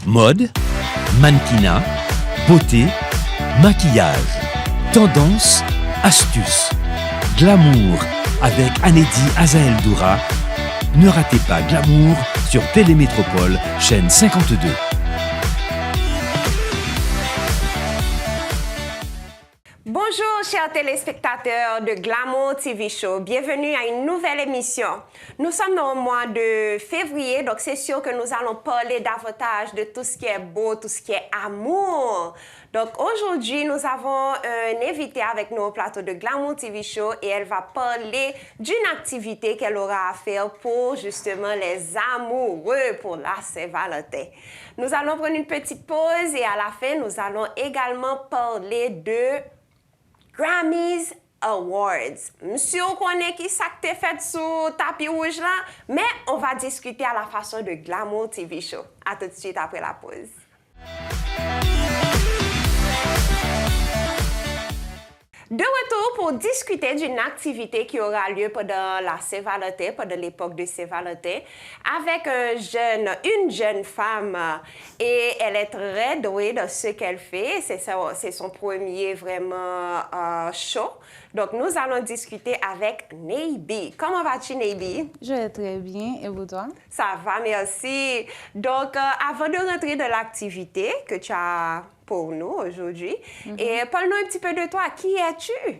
Mode, mannequinat, beauté, maquillage, tendance, astuces, glamour avec Anédi Azael Doura. Ne ratez pas Glamour sur Télémétropole, chaîne 52. Bonjour chers téléspectateurs de Glamour TV Show, bienvenue à une nouvelle émission. Nous sommes dans le mois de février, donc c'est sûr que nous allons parler davantage de tout ce qui est beau, tout ce qui est amour. Donc aujourd'hui, nous avons un invité avec nous au plateau de Glamour TV Show et elle va parler d'une activité qu'elle aura à faire pour justement les amoureux pour la Saint-Valentin. Nous allons prendre une petite pause et à la fin, nous allons également parler de Grammys Awards. Monsieur, on connaît qui ça que t'es fait sous tapis rouge là, mais on va discuter à la façon de Glamour TV Show. À tout de suite après la pause. De retour pour discuter d'une activité qui aura lieu pendant la Saint-Valentin, pendant l'époque de Saint-Valentin, avec une jeune femme. Et elle est très douée dans ce qu'elle fait. C'est son premier vraiment show. Donc, nous allons discuter avec Neibi. Comment vas-tu, Neibi? Je vais très bien. Et vous, toi? Ça va, merci. Donc, avant de rentrer dans l'activité que tu as pour nous aujourd'hui, et parle-nous un petit peu de toi. Qui es-tu?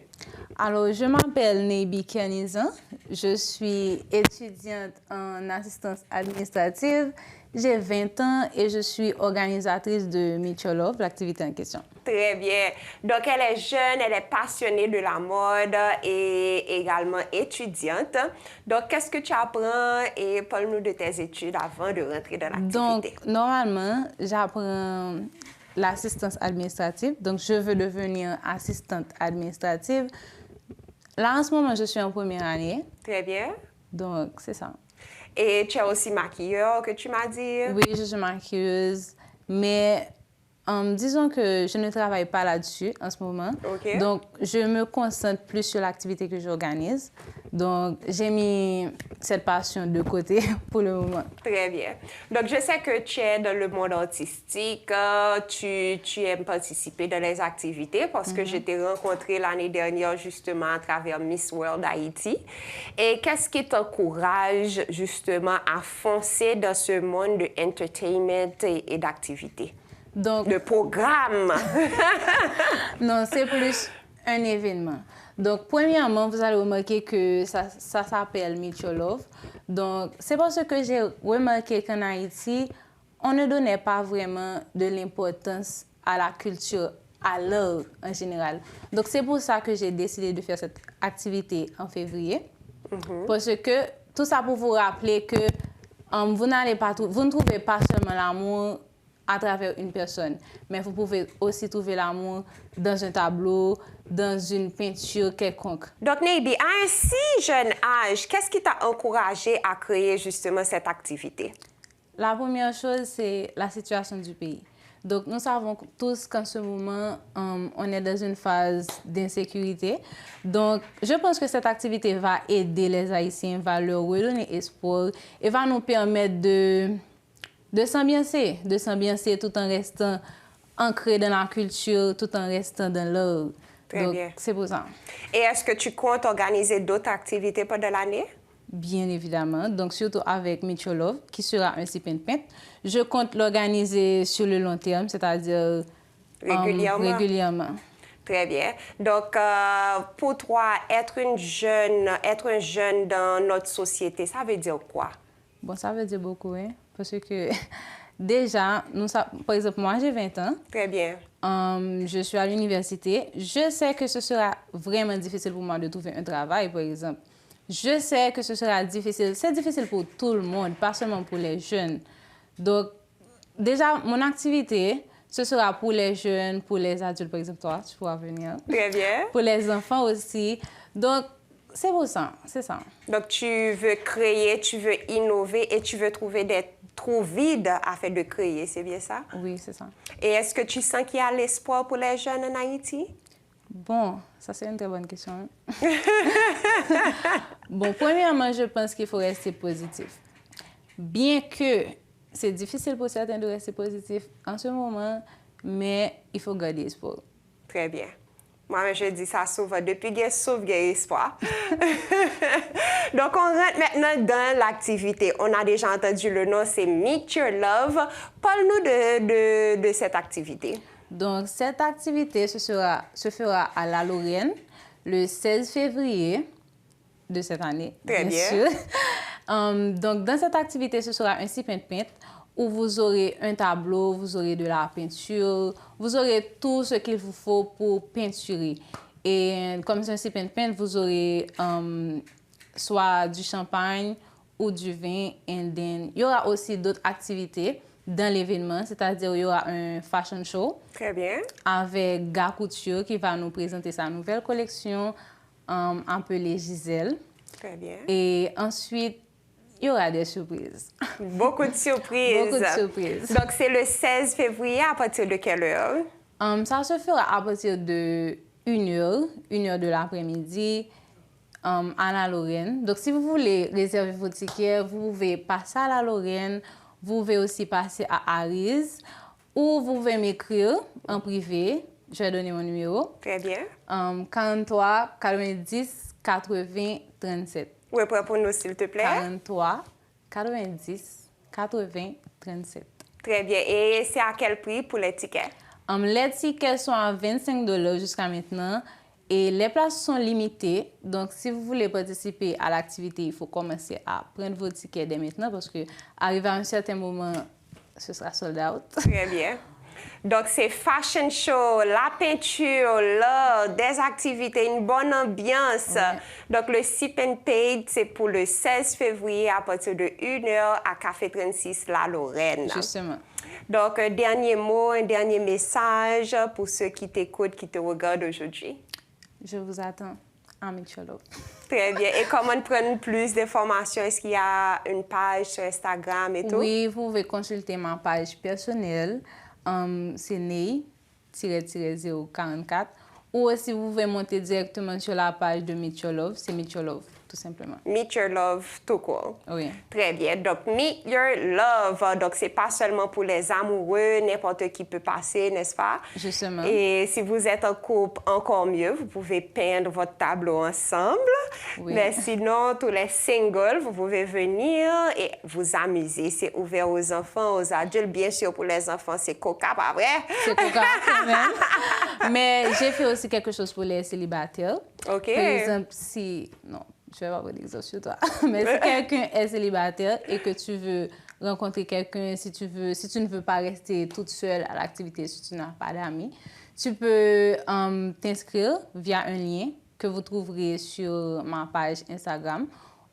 Alors, je m'appelle Neibi Kenizan. Je suis étudiante en assistance administrative. J'ai 20 ans et je suis organisatrice de Meet Your Love, l'activité en question. Très bien. Donc, elle est jeune, elle est passionnée de la mode et également étudiante. Donc, qu'est-ce que tu apprends et parle-nous de tes études avant de rentrer dans l'activité. Donc, normalement, j'apprends l'assistance administrative. Donc, je veux devenir assistante administrative. Là, en ce moment, je suis en première année. Très bien. Donc, c'est ça. Et tu es aussi maquilleur, que tu m'as dit? Oui, je suis maquilleuse, mais disons que je ne travaille pas là-dessus en ce moment. Okay. Donc, je me concentre plus sur l'activité que j'organise. Donc, j'ai mis cette passion de côté pour le moment. Très bien. Donc, je sais que tu es dans le monde artistique, tu aimes participer dans les activités parce que je t'ai rencontré l'année dernière justement à travers Miss World Haïti. Et qu'est-ce qui t'encourage justement à foncer dans ce monde de entertainment et d'activités? Donc, de programme. Non, c'est plus un événement. Donc, premièrement, vous allez remarquer que ça s'appelle Meet Your Love. Donc, c'est parce que j'ai remarqué qu'en Haïti, on ne donnait pas vraiment de l'importance à la culture, à l'art en général. Donc, c'est pour ça que j'ai décidé de faire cette activité en février. Parce que tout ça pour vous rappeler que vous ne trouvez pas seulement l'amour à travers une personne, mais vous pouvez aussi trouver l'amour dans un tableau, dans une peinture quelconque. Donc, Neibi, à un si jeune âge, qu'est-ce qui t'a encouragé à créer justement cette activité? La première chose, c'est la situation du pays. Donc, nous savons tous qu'en ce moment, on est dans une phase d'insécurité. Donc, je pense que cette activité va aider les Haïtiens, va leur redonner espoir et va nous permettre de s'ambiancer tout en restant ancré dans la culture, tout en restant dans l'art. Très bien. C'est pour ça. Et est-ce que tu comptes organiser d'autres activités pendant l'année? Bien évidemment. Donc, surtout avec Meet Your Love, qui sera un sip and paint. Je compte l'organiser sur le long terme, c'est-à-dire régulièrement. Très bien. Donc, pour toi, être un jeune dans notre société, ça veut dire quoi? Bon, ça veut dire beaucoup, hein? Parce que déjà, par exemple, moi, j'ai 20 ans. Très bien. Je suis à l'université. Je sais que ce sera vraiment difficile pour moi de trouver un travail, par exemple. Je sais que ce sera difficile. C'est difficile pour tout le monde, pas seulement pour les jeunes. Donc, déjà, mon activité, ce sera pour les jeunes, pour les adultes, par exemple, toi, tu pourras venir. Très bien. Pour les enfants aussi. Donc, c'est pour ça, c'est ça. Donc, tu veux créer, tu veux innover et tu veux trouver des trous vides afin de créer, c'est bien ça? Oui, c'est ça. Et est-ce que tu sens qu'il y a l'espoir pour les jeunes en Haïti? Bon, ça c'est une très bonne question. Bon, premièrement, je pense qu'il faut rester positif. Bien que c'est difficile pour certains de rester positifs en ce moment, mais il faut garder espoir. Très bien. Moi, je dis ça souvent, depuis qu'il y a sauve, il y a espoir. Donc, on rentre maintenant dans l'activité. On a déjà entendu le nom, c'est Meet Your Love. Parle-nous de cette activité. Donc, cette activité se fera à La Lorraine le 16 février de cette année. Très bien. Sûr. Donc, dans cette activité, ce sera un sip and paint où vous aurez un tableau, vous aurez de la peinture, vous aurez tout ce qu'il vous faut pour peinturer. Et comme c'est un sip and paint, vous aurez soit du champagne ou du vin. And then, il y aura aussi d'autres activités dans l'événement, c'est-à-dire il y aura un fashion show. Très bien. Avec Gars Couture qui va nous présenter sa nouvelle collection appelée Gisèle. Très bien. Et ensuite, il y aura des surprises. Beaucoup de surprises. Beaucoup de surprises. Donc, c'est le 16 février, à partir de quelle heure? Ça se fera à partir de 1h de l'après-midi à La Lorraine. Donc, si vous voulez réserver vos tickets, vous pouvez passer à La Lorraine, vous pouvez aussi passer à Arise ou vous pouvez m'écrire en privé. Je vais donner mon numéro. Très bien. 43 90 80 37. Oui, pour nous, s'il te plaît. 43 90 80 37. Très bien. Et c'est à quel prix pour les tickets? Les tickets sont à 25 $ jusqu'à maintenant et les places sont limitées. Donc, si vous voulez participer à l'activité, il faut commencer à prendre vos tickets dès maintenant parce que arrivé à un certain moment, ce sera sold out. Très bien. Donc, c'est fashion show, la peinture, l'art, des activités, une bonne ambiance. Ouais. Donc, le Sip and Paint, c'est pour le 16 février à partir de 1h à Café 36 La Lorraine. Justement. Donc, un dernier mot, un dernier message pour ceux qui t'écoutent, qui te regardent aujourd'hui. Je vous attends à Meet Your Love. Très bien. Et comment prendre plus d'informations? Est-ce qu'il y a une page sur Instagram et tout? Oui, vous pouvez consulter ma page personnelle. C'est Ney-044. Ou aussi, vous pouvez monter directement sur la page de Meet Your Love. C'est Meet Your Love, tout simplement. Meet Your Love, tout court. Oui. Très bien. Donc, Meet Your Love. Donc, c'est pas seulement pour les amoureux, n'importe qui peut passer, n'est-ce pas? Justement. Et si vous êtes en couple, encore mieux, vous pouvez peindre votre tableau ensemble. Oui. Mais sinon, tous les singles, vous pouvez venir et vous amuser. C'est ouvert aux enfants, aux adultes. Bien sûr, pour les enfants, c'est coca, pas vrai? C'est coca quand même. Mais j'ai fait aussi quelque chose pour les célibataires. OK. Par exemple, si... Non, je vais pas vous dire sur toi. Mais si quelqu'un est célibataire et que tu veux rencontrer quelqu'un, si tu ne veux pas rester toute seule à l'activité, si tu n'as pas d'amis, tu peux t'inscrire via un lien que vous trouverez sur ma page Instagram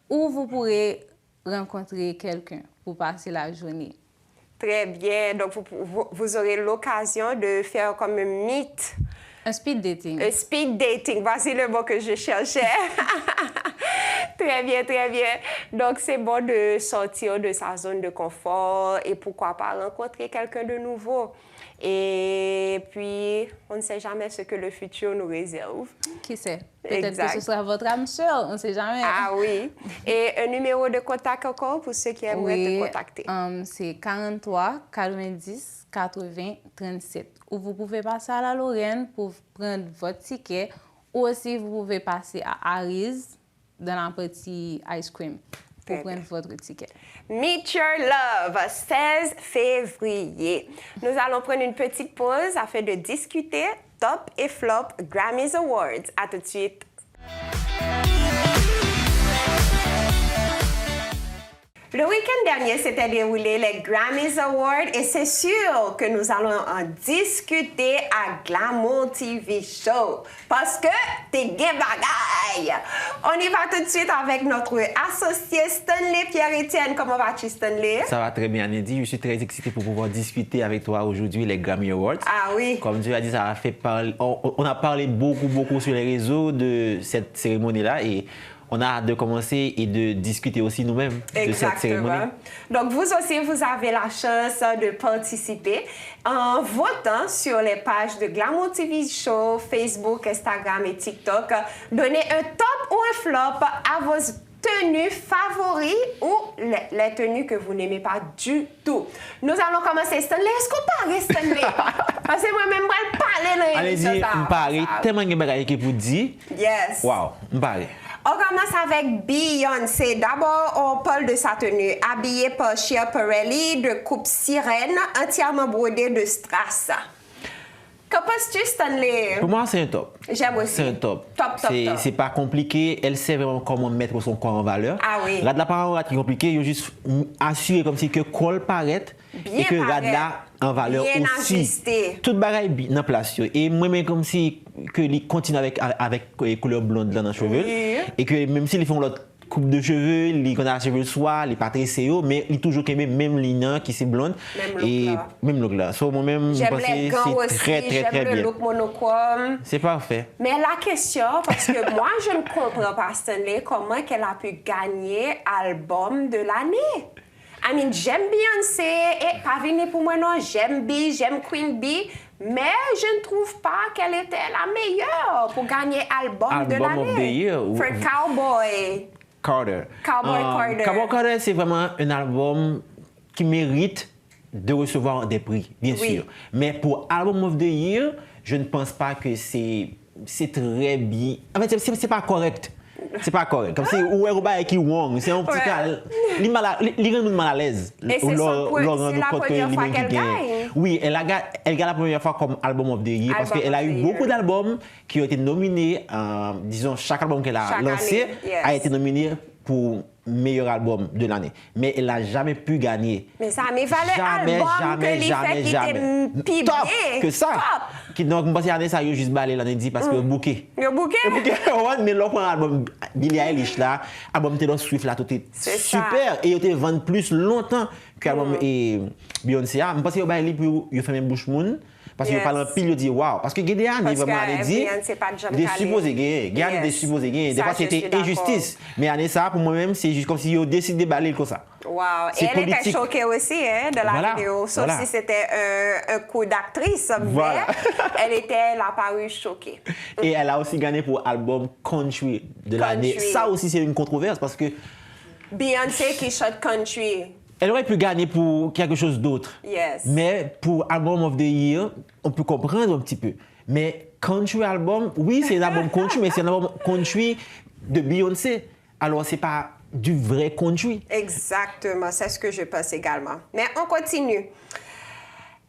où vous pourrez rencontrer quelqu'un pour passer la journée. Très bien. Donc, vous aurez l'occasion de faire comme un meet. Un speed dating. Un speed dating. Voici le mot que je cherchais. Très bien, très bien. Donc, c'est bon de sortir de sa zone de confort et pourquoi pas rencontrer quelqu'un de nouveau. Et puis, on ne sait jamais ce que le futur nous réserve. Qui sait? Peut-être Exact. que ce sera votre âme sœur, on ne sait jamais. Ah oui. Et un numéro de contact encore pour ceux qui aimeraient te contacter. C'est 43 90 80 37. Ou vous pouvez passer à La Lorraine pour prendre votre ticket. Ou aussi, vous pouvez passer à Arise dans la partie ice cream pour prendre votre ticket. Meet Your Love, 16 février. Nous allons prendre une petite pause afin de discuter Top et Flop Grammys Awards. À tout de suite. Le week-end dernier s'était déroulé les Grammys Awards et c'est sûr que nous allons en discuter à Glamour TV Show parce que t'es gay bagaille. On y va tout de suite avec notre associé Stanley Pierre-Étienne. Comment vas-tu, Stanley? Ça va très bien, Andy. Je suis très excité pour pouvoir discuter avec toi aujourd'hui les Grammy Awards. Ah oui. Comme tu as dit, ça a fait parler. On a parlé beaucoup sur les réseaux de cette cérémonie-là et on a hâte de commencer et de discuter aussi nous-mêmes de cette cérémonie. Donc, vous aussi, vous avez la chance de participer en votant sur les pages de Glamour TV Show, Facebook, Instagram et TikTok. Donnez un top ou un flop à vos tenues favorites ou les tenues que vous n'aimez pas du tout. Nous allons commencer. Stanley, est-ce qu'on parle Stanley? Parce que moi-même, je vais parler dans l'émission. Allez-y, on parle. Tellement de choses que vous dites. Yes. Wow, on parle. On commence avec Beyoncé. D'abord, on parle de sa tenue. Habillée par Shea Pirelli de coupe sirène, entièrement brodée de strass. Qu'en penses-tu, Stanley? Pour moi, c'est un top. J'aime aussi. C'est un top. Top. C'est pas compliqué. Elle sait vraiment comment mettre son corps en valeur. Ah oui. Là, de la parole qui est compliqué, il faut juste assurer comme si que col paraît Bien et que paraît. là en valeur Bien aussi. ajusté. Tout bagaille dans place. Et moi-même, comme si que il continue avec les couleurs blondes là dans les cheveux. Oui. Et que même s'ils font l'autre coupe de cheveux, ils ont les cheveux soir, les pas tressés, mais ils toujours aimé même ligne qui c'est blonde. Même look là. So, moi-même, je J'aime pense les gants que aussi, c'est très j'aime le bien. look monochrome. C'est parfait. Mais la question, parce que moi, je ne comprends pas, Stanley, comment qu'elle a pu gagner album de l'année. I mean, j'aime Beyoncé, et pas venir pour moi, non, j'aime B, j'aime Queen Bee, mais je ne trouve pas qu'elle était la meilleure pour gagner album de Album of the l'année. year. For Cowboy. Carter. Carter. Cowboy Carter, c'est vraiment un album qui mérite de recevoir des prix, bien Oui. sûr. Mais pour Album of the Year, je ne pense pas que c'est très bien. En fait, c'est pas correct. C'est pas correct. Comme si Ouérouba et qui Wong, c'est un petit cas. Il rend mal à l'aise. Et c'est la première fois qu'elle gagne. Oui, elle gagne la première fois comme Album of the Year parce qu'elle a eu beaucoup d'albums qui ont été nominés. Disons, chaque album qu'elle a lancé a été nominé pour meilleur album de l'année. Mais elle n'a jamais pu gagner. Mais ça m'évalait album que l'effet qui était pire top que ça. Top. Donc, je pense que ça a juste balayé l'année dit parce que bouquet. Le bouquet? Mais l'autre album, Billie Eilish là, album Taylor Swift là, tout est super. Et il était vendu plus longtemps que l'album Beyoncé. Je pense qu'il y a eu fait même Bush Moon. Parce qu'il parle en pile, il dit waouh. Parce que Gédéan, il vraiment dit, il est supposé gagner. Gédéan est supposé gagner. Des fois, c'était injustice. Mais année ça, pour moi-même, c'est juste comme si il décide de balayer comme ça. Wow. Et elle était choquée aussi de la vidéo, sauf si c'était un coup d'actrice. Voilà. Mais elle a paru choquée. Et elle a aussi gagné pour album country de l'année. Ça aussi, c'est une controverse parce que Beyoncé qui chante country. Elle aurait pu gagner pour quelque chose d'autre. Yes. Mais pour Album of the Year, on peut comprendre un petit peu. Mais country album, oui, c'est un album country, mais c'est un album country de Beyoncé. Alors, c'est pas du vrai country. Exactement, c'est ce que je pense également. Mais on continue.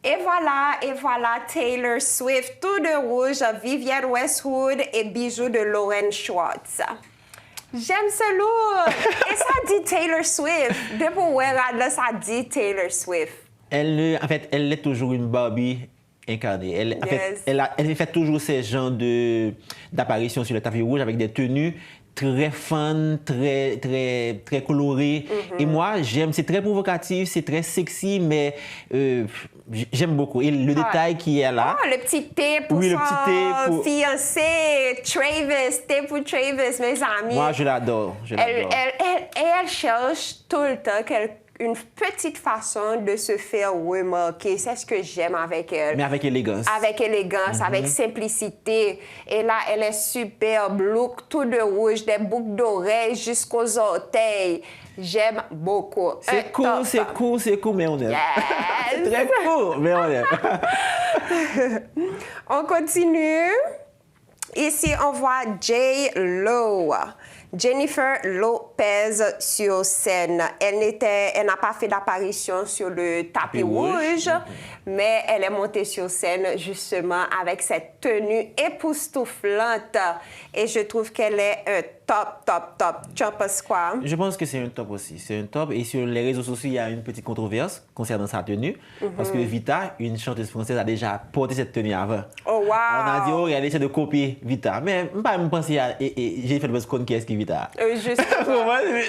Et voilà, Taylor Swift, tout de rouge, Vivienne Westwood et bijoux de Lauren Schwartz. J'aime ce look. Et ça dit Taylor Swift. Depuis où là, ça dit Taylor Swift. En fait, elle est toujours une Barbie incarnée. Elle fait toujours ces genres d'apparitions sur le tapis rouge avec des tenues très fun, très colorées. Et moi, j'aime, c'est très provocatif, c'est très sexy, mais j'aime beaucoup. Et le détail qui est là. Oh, le petit thé pour son fiancé, Travis, thé pour Travis, mes amis. Moi, je l'adore. Elle cherche tout le temps une petite façon de se faire remarquer. C'est ce que j'aime avec elle. Mais avec élégance. Avec élégance, avec simplicité. Et là, elle est superbe. Look tout de rouge, des boucles d'oreilles jusqu'aux orteils. J'aime beaucoup. C'est cool, mais on aime. Yes. Très cool, mais on aime. On continue. Ici, on voit J.Lo. Jennifer Lopez sur scène. Elle n'a pas fait d'apparition sur le tapis rouge, mais elle est montée sur scène justement avec cette tenue époustouflante. Et je trouve qu'elle est un top. Tu en penses quoi? Je pense que c'est un top aussi. C'est un top. Et sur les réseaux sociaux, il y a une petite controverse concernant sa tenue. Parce que Vita, une chanteuse française, a déjà porté cette tenue avant. Oh, wow! On a dit, oh, elle essaie de copier Vita. Mais je pense j'ai fait le best qui est-ce qui Vita.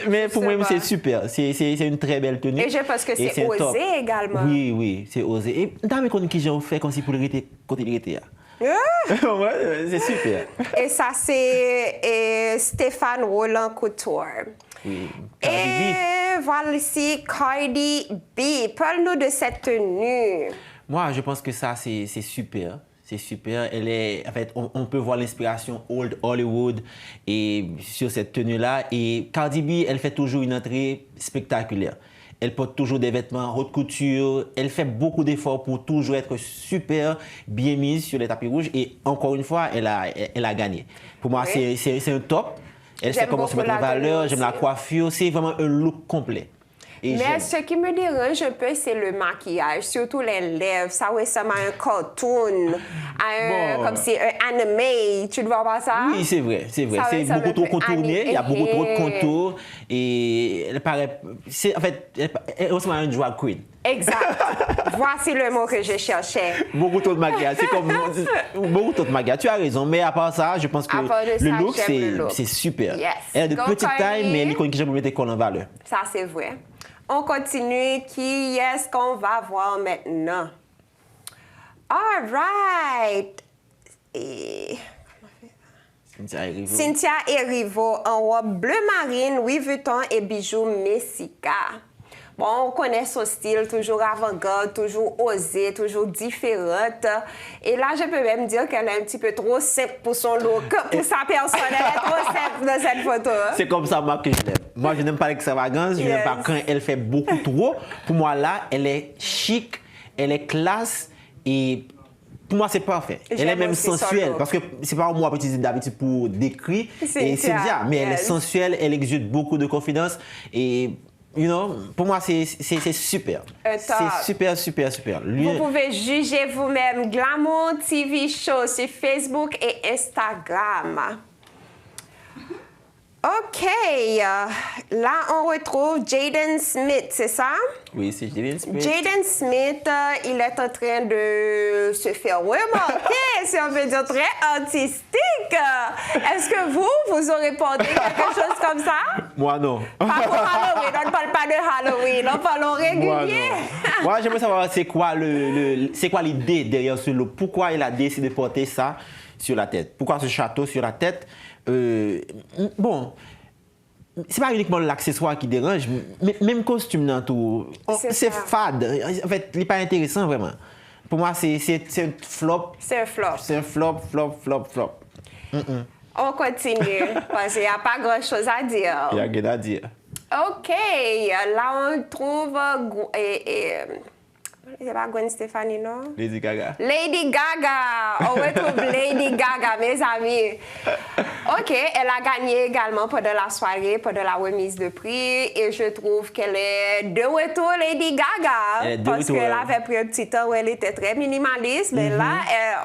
Mais pour moi, c'est super. C'est une très belle tenue. Et je pense que c'est osé également. Oui, c'est osé. Et dans mes qui j'ai fait comme si pour le côté de l'été. C'est super. Et ça, c'est Stéphane Roland Couture. Oui. Et voilà ici Cardi B. Parle-nous de cette tenue. Moi, je pense que ça, c'est super. C'est super. En fait, on peut voir l'inspiration Old Hollywood et sur cette tenue-là. Et Cardi B, elle fait toujours une entrée spectaculaire. Elle porte toujours des vêtements haute couture. Elle fait beaucoup d'efforts pour toujours être super bien mise sur les tapis rouges. Et encore une fois, elle a gagné. Pour moi, Oui. c'est un top. Elle sait comment se mettre en valeur. J'aime la coiffure. C'est vraiment un look complet. Et Mais ce qui me dérange un peu, c'est le maquillage, surtout les lèvres. Ça ressemble à un cartoon, comme si un anime. Tu ne vois pas ça? Oui, c'est vrai, c'est vrai. Ça C'est ressemble beaucoup un trop peu contourné, il y a beaucoup trop de animé. contours et elle paraît... En fait, elle ressemble à une drag queen. Exact. Voici le mot que je cherchais. Beaucoup trop de maquillage, c'est comme... beaucoup trop de maquillage. Tu as raison, mais à part ça, je pense que À part de le ça, look, j'aime le look. c'est super. Yes. Elle a de Go, petites Cardi. tailles, mais elle est connue qui mettre l'école en valeur. Ça, c'est vrai. On continue. Qui est-ce qu'on va voir maintenant? All right. Et... Cynthia Erivo en robe bleu marine, Louis Vuitton et bijoux Messika. Bon, on connaît son style, toujours avant-garde, toujours osé, toujours différente. Et là, je peux même dire qu'elle est un petit peu trop simple pour son look, pour sa personne. Elle est trop simple dans cette photo. C'est comme ça, moi, que je l'aime. Moi, je n'aime pas l'extravagance, je n'aime pas quand elle fait beaucoup trop. Pour moi, là, elle est chic, elle est classe et pour moi, c'est parfait. Elle est même sensuelle parce que c'est pas moi petit d'habitude pour décrire et Cynthia, mais elle est sensuelle, elle exude beaucoup de confiance et pour moi, c'est super. C'est super, super, super. Vous pouvez juger vous-même. Glamour TV Show sur Facebook et Instagram. OK. Là, on retrouve Jaden Smith, c'est ça? Oui, c'est Jaden Smith. Jaden Smith, il est en train de se faire remarquer, si on veut dire très artistique. Est-ce que vous aurez porté quelque chose comme ça? Moi, non. Pas pour Halloween, on ne parle pas de Halloween, on parle régulier. Moi, j'aimerais savoir c'est quoi l'idée derrière ce look. Pourquoi il a décidé de porter ça sur la tête? Pourquoi ce château sur la tête? Bon, c'est pas uniquement l'accessoire qui dérange, mais même costume dans tout. C'est fade. En fait, il n'est pas intéressant vraiment. Pour moi, c'est un flop. C'est un flop. C'est un flop. On continue, parce qu'il n'y a pas grand-chose à dire. Il y a rien à dire. OK, là on trouve... c'est pas Gwen Stefani, non? Lady Gaga. Lady Gaga! On retrouve Lady Gaga, mes amis. OK, elle a gagné également pendant la soirée, pendant la remise de prix. Et je trouve qu'elle est de retour, Lady Gaga. Parce qu'elle avait pris un petit temps où elle était très minimaliste. Mais là,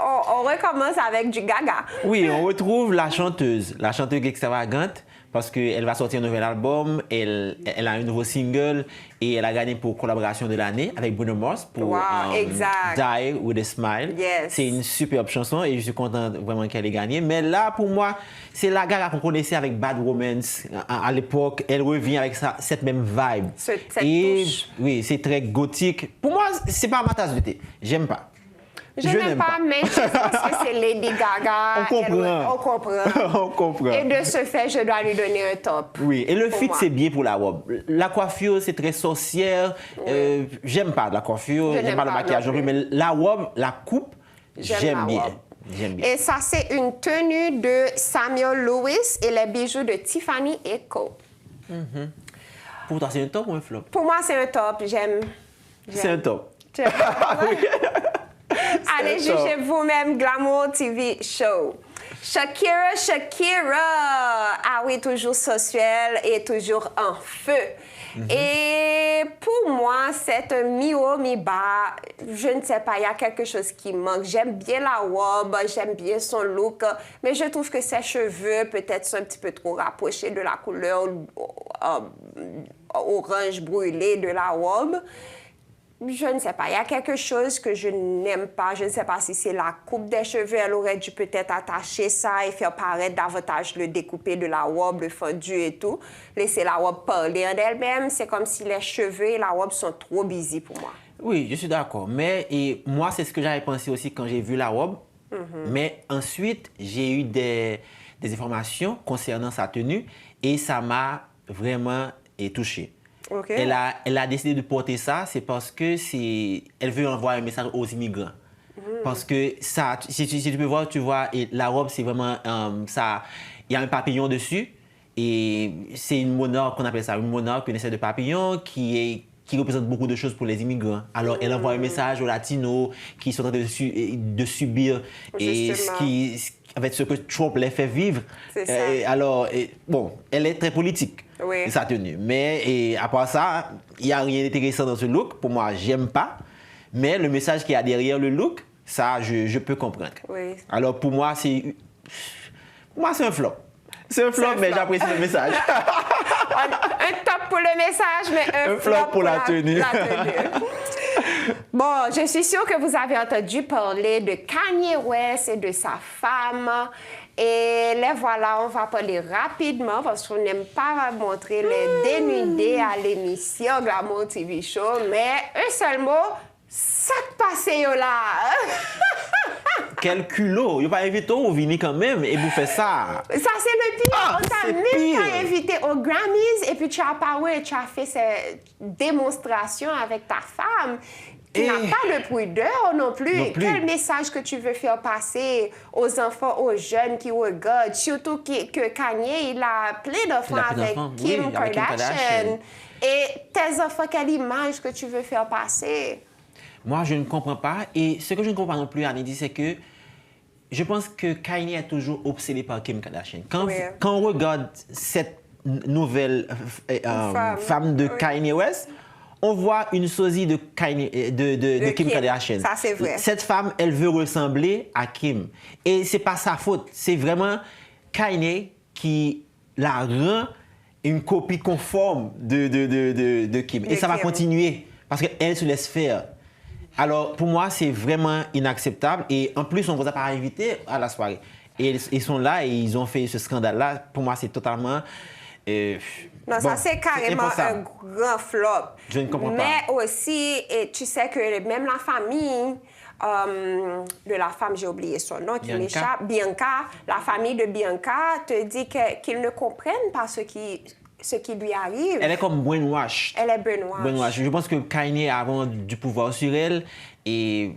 on recommence avec du Gaga. Oui, on retrouve la chanteuse extravagante. Parce qu'elle va sortir un nouvel album, elle a un nouveau single et elle a gagné pour collaboration de l'année avec Bruno Mars pour Die With A Smile. Yes. C'est une superbe chanson et je suis content vraiment qu'elle ait gagné. Mais là, pour moi, c'est la Gaga qu'on connaissait avec Bad Romance à l'époque. Elle revient avec cette même vibe. Cette touche. Oui, c'est très gothique. Pour moi, c'est pas ma tasse de thé. J'aime pas. Je n'aime pas, mais je pense que c'est Lady Gaga. On comprend. On comprend. On comprend. Et de ce fait, je dois lui donner un top. Oui, et le fit, c'est bien pour la robe. La coiffure, c'est très sorcière. Oui. J'aime pas la coiffure, j'aime pas le maquillage, mais la robe, la coupe, j'aime bien. Et ça, c'est une tenue de Samuel Lewis et les bijoux de Tiffany & Co. Pour toi, c'est un top ou un flop? Pour moi, c'est un top. J'aime. C'est un top. Allez, jugez vous-même Glamour TV Show. Shakira. Ah oui, toujours sensuelle et toujours en feu. Et pour moi, c'est un mi-haut, mi-bas. Je ne sais pas, il y a quelque chose qui manque. J'aime bien la robe, j'aime bien son look, mais je trouve que ses cheveux, peut-être, sont un petit peu trop rapprochés de la couleur orange brûlée de la robe. Je ne sais pas, il y a quelque chose que je n'aime pas. Je ne sais pas si c'est la coupe des cheveux. Elle aurait dû peut-être attacher ça et faire paraître davantage le découpé de la robe, le fendu et tout. Laisser la robe parler en elle-même. C'est comme si les cheveux et la robe sont trop busy pour moi. Oui, je suis d'accord. Mais moi, c'est ce que j'avais pensé aussi quand j'ai vu la robe. Mais ensuite, j'ai eu des informations concernant sa tenue et ça m'a vraiment touché. Okay. Elle a décidé de porter ça, c'est parce que elle veut envoyer un message aux immigrants. Parce que ça, si tu peux voir, tu vois, et la robe, c'est vraiment ça. Il y a un papillon dessus. Et c'est une monarque, qu'on appelle ça, une monarque, une espèce de papillon qui représente beaucoup de choses pour les immigrants. Alors, elle envoie un message aux latinos qui sont en train de subir et avec ce que Trump les fait vivre. C'est ça. Alors, bon, elle est très politique, sa tenue. Mais à part ça, il n'y a rien d'intéressant dans ce look. Pour moi, j'aime pas. Mais le message qu'il y a derrière le look, ça, je peux comprendre. Oui. Alors, pour moi, c'est un flop. C'est un flop, mais j'apprécie le message. Un top pour le message, mais un flop pour la tenue. Bon, je suis sûre que vous avez entendu parler de Kanye West et de sa femme. Et les voilà, on va parler rapidement parce qu'on n'aime pas montrer les dénudés à l'émission Glamour TV Show. Mais un seul mot, ça te passe là. Quel culot! Il n'a pas invité au Vini quand même et vous faites ça. Ça, c'est le pire. On t'a même pire. pas invité aux Grammys et puis tu as paru et tu as fait cette démonstration avec ta femme qui n'a pas de pudeur non plus. Quel message que tu veux faire passer aux enfants, aux jeunes qui regardent? Surtout que Kanye, il a plein d'enfants avec Kim Kardashian. Et tes enfants, quelle image que tu veux faire passer? Moi, je ne comprends pas. Et ce que je ne comprends non plus, Annie, c'est que je pense que Kanye est toujours obsédé par Kim Kardashian. Quand on regarde cette nouvelle femme de Kanye West, on voit une sosie de Kim Kardashian. Ça, c'est vrai. Cette femme, elle veut ressembler à Kim. Et ce n'est pas sa faute. C'est vraiment Kanye qui la rend une copie conforme de Kim. Et ça va continuer parce qu'elle se laisse faire. Alors, pour moi, c'est vraiment inacceptable. Et en plus, on ne vous a pas invité à la soirée. Et ils sont là et ils ont fait ce scandale-là. Pour moi, c'est totalement... non, ça, c'est carrément un grand flop. Je ne comprends pas. Mais aussi, et tu sais que même la famille de la femme, j'ai oublié son nom, qui m'échappe, Bianca, la famille de Bianca te dit qu'ils ne comprennent pas ce qui lui arrive. Elle est comme brainwash. Elle est brainwash. Je pense que Kanye a vraiment du pouvoir sur elle. Et...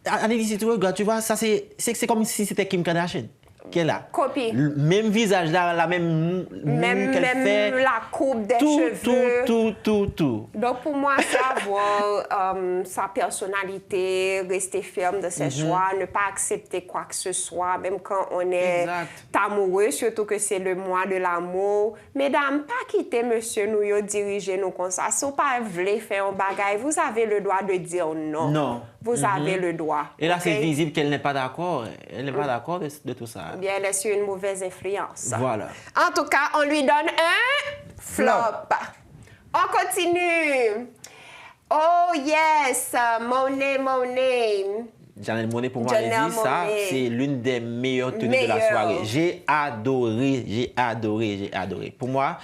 Anneli, si tu regardes, tu vois, ça c'est comme si c'était Kim Kardashian qui est là. Copie. Le même visage là, la même qu'elle fait. La coupe des cheveux. Tout. Donc pour moi, c'est avoir sa personnalité, rester ferme de ses choix, ne pas accepter quoi que ce soit, même quand on est amoureux, surtout que c'est le mois de l'amour. Mesdames, pas quitter monsieur nous, diriger nous comme ça. Si vous pas voulez faire un bagage, vous avez le droit de dire non. Non. Vous avez le droit. Et là, c'est visible qu'elle n'est pas d'accord. Elle n'est pas d'accord de tout ça. Bien, elle est sur une mauvaise influence. Voilà. En tout cas, on lui donne un flop. On continue. Oh yes, Monet. Janelle Monáe, pour moi, ça, c'est l'une des meilleures tenues de la soirée. J'ai adoré. Pour moi,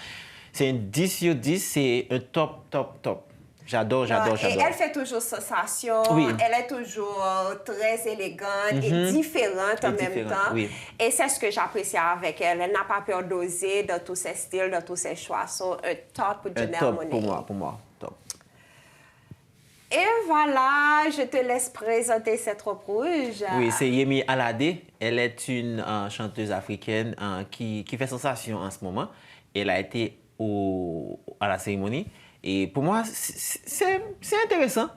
c'est un 10 sur 10, c'est un top. J'adore. Et elle fait toujours sensation. Oui. Elle est toujours très élégante et différente en même temps. Oui. Et c'est ce que j'apprécie avec elle. Elle n'a pas peur d'oser dans tous ses styles, dans tous ses choix. So, un top pour Janelle Monáe. Pour moi, top. Et voilà, je te laisse présenter cette robe rouge. Oui, c'est Yemi Alade. Elle est une chanteuse africaine qui fait sensation en ce moment. Elle a été à la cérémonie. Et pour moi, c'est intéressant.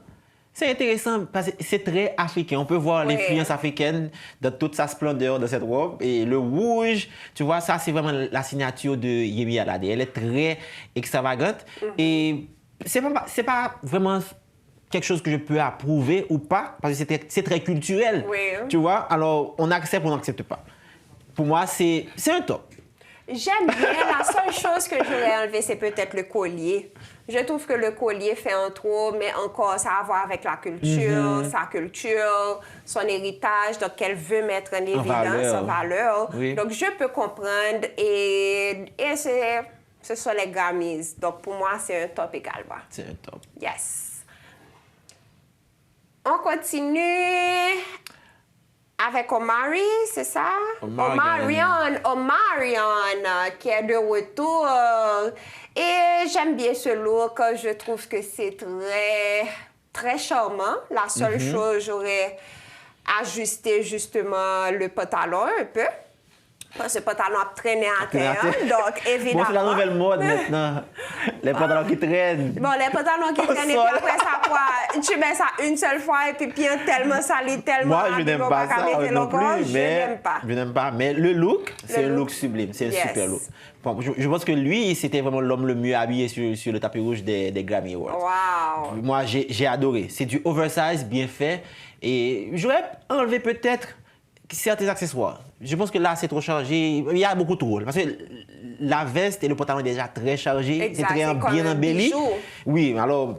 C'est intéressant parce que c'est très africain. On peut voir l'influence africaine dans toute sa splendeur de cette robe. Et le rouge, tu vois, ça, c'est vraiment la signature de Yemi Alade. Elle est très extravagante. Et c'est pas vraiment quelque chose que je peux approuver ou pas, parce que c'est très culturel. Oui. Tu vois, alors on accepte ou on n'accepte pas. Pour moi, c'est un top. J'aime bien. La seule chose que j'aurais enlevé, c'est peut-être le collier. Je trouve que le collier fait un trop, mais encore, ça a à voir avec la culture, sa culture, son héritage, donc qu'elle veut mettre en évidence, en valeur. Oui. Donc, je peux comprendre et ce sont les Grammys. Donc, pour moi, c'est un top également. C'est un top. Yes. On continue avec Omari, c'est ça? Omarion, qui est de retour. Et j'aime bien ce look. Je trouve que c'est très très charmant. La seule chose, j'aurais ajusté justement le pantalon un peu. Parce que le pantalon a traîné à terre. Donc, évidemment. Bon, c'est la nouvelle mode maintenant. Les pantalons qui traînent. Bon, les pantalons qui traînent, et puis après ça, quoi, tu mets ça une seule fois, et puis bien tellement sali, tellement... Moi, je n'aime pas ça non plus, mais je n'aime pas. Mais le look, c'est un look sublime. C'est un super look. Bon, je pense que lui, c'était vraiment l'homme le mieux habillé sur le tapis rouge des Grammy Awards. Wow! Moi, j'ai adoré. C'est du oversize, bien fait. Et j'aurais enlevé peut-être certains accessoires. Je pense que là, c'est trop chargé. Il y a beaucoup trop. Parce que la veste et le pantalon est déjà très chargé. C'est très bien embelli. Oui, alors,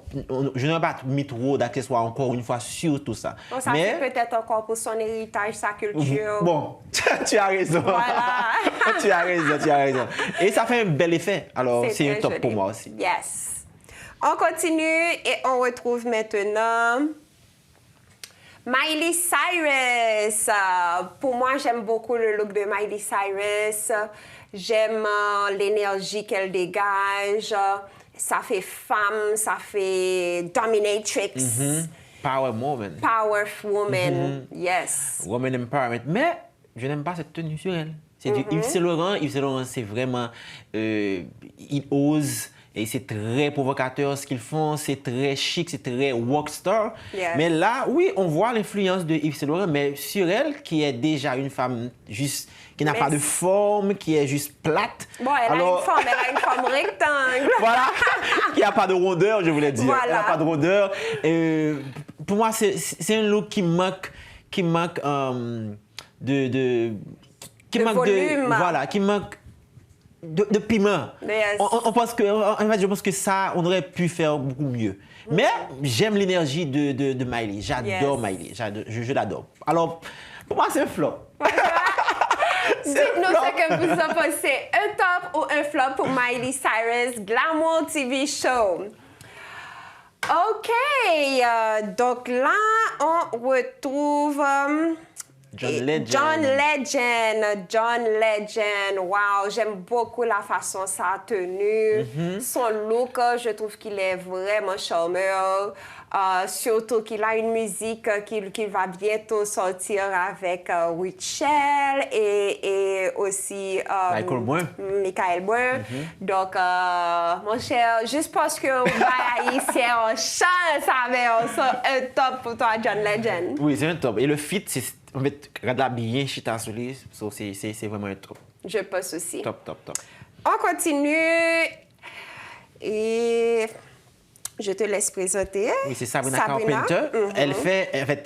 je n'ai pas mis trop d'accessoires encore une fois sur tout ça. Bon, ça, c'est peut-être encore pour son héritage, sa culture. Bon, tu as raison. Voilà. tu as raison. Et ça fait un bel effet. Alors, c'est un top joli. pour moi aussi. Yes. On continue et on retrouve maintenant... Miley Cyrus. Pour moi, j'aime beaucoup le look de Miley Cyrus. J'aime l'énergie qu'elle dégage. Ça fait femme, ça fait dominatrix. Power woman. Powerful woman, yes. Woman empowerment. Mais je n'aime pas cette tenue sur elle. C'est du Yves Saint Laurent. Yves Saint Laurent, c'est vraiment... il ose... Et c'est très provocateur ce qu'ils font, c'est très chic, c'est très rockstar. Yes. Mais là, oui, on voit l'influence de Yves Saint Laurent, mais sur elle, qui est déjà une femme juste, qui n'a pas de forme, qui est juste plate. Bon, elle a une forme rectangle. Voilà, qui n'a pas de rondeur, je voulais dire. Voilà. Elle n'a pas de rondeur. Pour moi, c'est un look qui manque de piment. Yes. On pense que, en fait, je pense que ça, on aurait pu faire beaucoup mieux. Mais j'aime l'énergie de Miley. J'adore Miley. Je l'adore. Alors, pour moi, c'est un flop. Dites-nous ce que vous en pensez. Un top ou un flop pour Miley Cyrus Glamour TV Show. OK. Donc là, on retrouve... John Legend. Wow, j'aime beaucoup la façon ça a tenu. Son look, je trouve qu'il est vraiment charmeur. Surtout qu'il a une musique qu'il va bientôt sortir avec Richelle et aussi Michael Boin. Donc, mon cher, juste parce qu'on va haïtien, on chante avec un top pour toi, John Legend. Oui, c'est un top. Et le fit, c'est... En fait, regarde la bien chita sur lui, c'est vraiment un top. Je pense aussi. Top. On continue et je te laisse présenter. Oui, c'est Sabrina Carpenter.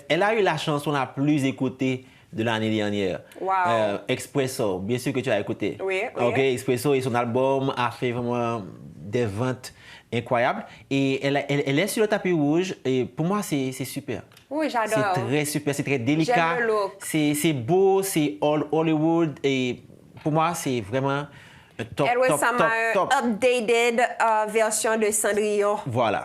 Elle a eu la chanson la plus écoutée de l'année dernière. Wow. Expresso, bien sûr que tu as écouté. Oui. Ok, Expresso et son album a fait vraiment des ventes incroyables. Et elle est sur le tapis rouge et pour moi, c'est super. Oui, j'adore. C'est très super, c'est très délicat. J'aime le look. C'est beau, c'est Hollywood et pour moi, c'est vraiment un top. Elle ressemble à une updated version de Cendrillon. Voilà.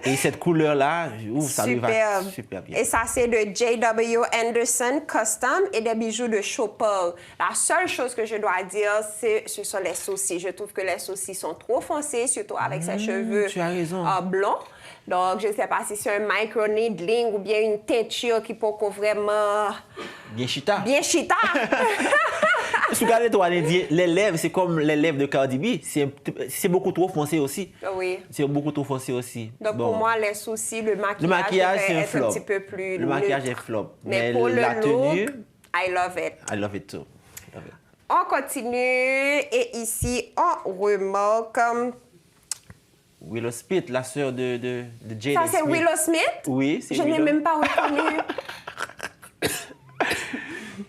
Et cette couleur-là, ça lui va super bien. Et ça, c'est de J.W. Anderson Custom et des bijoux de Chopard. La seule chose que je dois dire, ce sont les sourcils. Je trouve que les sourcils sont trop foncés, surtout avec ses cheveux blonds. Donc, je ne sais pas si c'est un micro-needling ou bien une teinture qui peut vraiment... Bien chita. Si vous regardez toi, les lèvres, c'est comme les lèvres de Cardi B. C'est beaucoup trop foncé aussi. Oui. C'est beaucoup trop foncé aussi. Donc, pour moi, les sourcils, le maquillage c'est un être flop. un petit peu plus... Le maquillage est flop. Mais pour la tenue, I love it. I love it too. On continue et ici, on remarque... Willow Smith, la sœur de Jaden Smith. Ça, c'est Willow Smith? Oui, c'est Willow. Je n'ai même pas reconnu.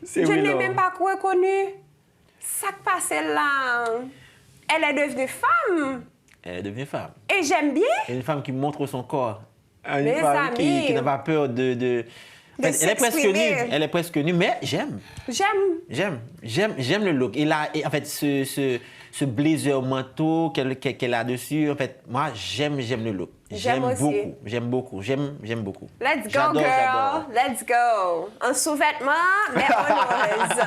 Je ne l'ai même pas reconnu. Ça qui passe là. Elle est devenue femme. Elle est devenue femme. Et j'aime bien. Une femme qui montre son corps. Une Mes femme amis. qui n'a pas peur de elle est presque nue. Elle est presque nue, mais j'aime. J'aime le look. Et en fait, ce blazer manteau qu'elle a dessus, en fait, moi, j'aime le look. J'aime beaucoup. Let's go, girl. Let's go. Un sous-vêtement, mais honneuse.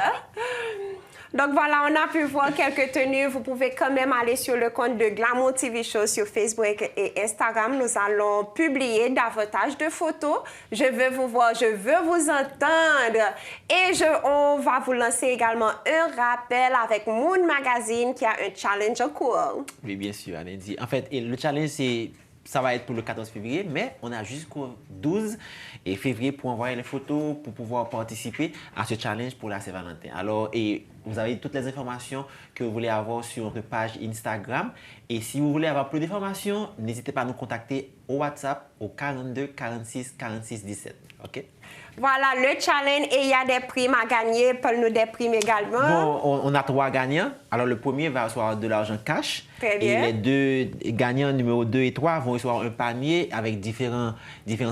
Donc voilà, on a pu voir quelques tenues. Vous pouvez quand même aller sur le compte de Glamour TV Show sur Facebook et Instagram. Nous allons publier davantage de photos. Je veux vous voir, je veux vous entendre. Et on va vous lancer également un rappel avec Moon Magazine qui a un challenge en cours. Oui, bien sûr, Anedi. En fait, le challenge, ça va être pour le 14 février, mais on a jusqu'au 12 février pour envoyer les photos, pour pouvoir participer à ce challenge pour la Saint-Valentin. Alors, vous avez toutes les informations que vous voulez avoir sur notre page Instagram. Et si vous voulez avoir plus d'informations, n'hésitez pas à nous contacter au WhatsApp au 42 46 46 17. OK? Voilà le challenge et il y a des primes à gagner. Parle-nous des primes également. Bon, on a 3 gagnants. Alors, le premier va recevoir de l'argent cash. Très bien. Et les 2 gagnants, numéro 2 et 3, vont recevoir un panier avec différents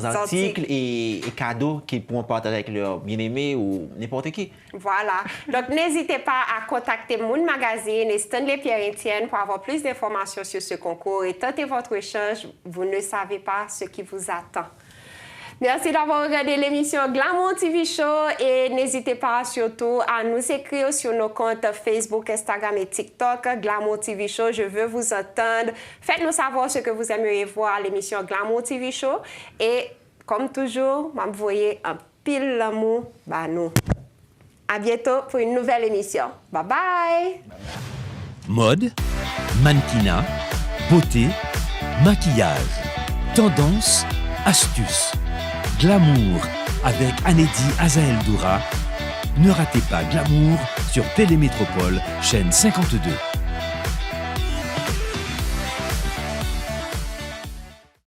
articles et cadeaux qu'ils pourront partager avec leurs bien-aimés ou n'importe qui. Voilà. Donc, n'hésitez pas à contacter Moon Magazine et Stanley Pierre-Étienne pour avoir plus d'informations sur ce concours et tentez votre chance. Vous ne savez pas ce qui vous attend. Merci d'avoir regardé l'émission Glamour TV Show et n'hésitez pas surtout à nous écrire sur nos comptes Facebook, Instagram et TikTok. Glamour TV Show, je veux vous entendre. Faites-nous savoir ce que vous aimeriez voir à l'émission Glamour TV Show. Et comme toujours, m'envoyez un pile l'amour. Nous. À bientôt pour une nouvelle émission. Bye bye! Mode, mannequinat, beauté, maquillage, tendance, astuces. Glamour avec Anedi Azael Doura. Ne ratez pas Glamour sur Télémétropole, chaîne 52.